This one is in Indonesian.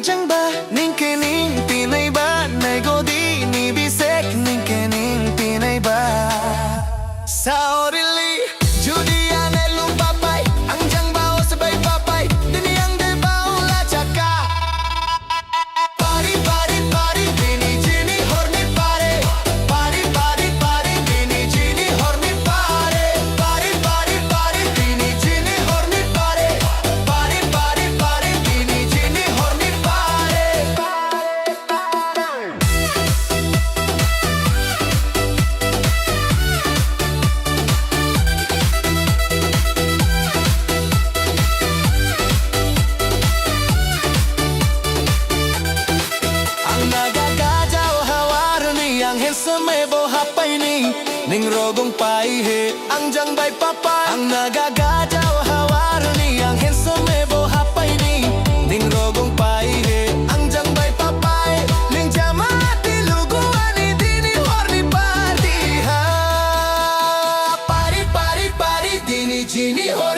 jang ba ning kening pinay ba nay godi ni bisek ning kening pinay ba sa orili judi ane lumpapay ang jang bao sabay papay dini ang de bao la chaka pari pari pari dini jini horni pare pari pari pari dini jini horni pare pari pari pari dini jini horni pare pari pari pari dini jini horni pare ang nagagadaw hawar ni ang handsome bo hapay ni ning rogong paihe ang jangbay papay ang nagagadaw hawar ni ang handsome bo hapay ni ning rogong paihe ang jangbay papay ning jamati luguan ni dini horni party ha pari pari pari dini jini horni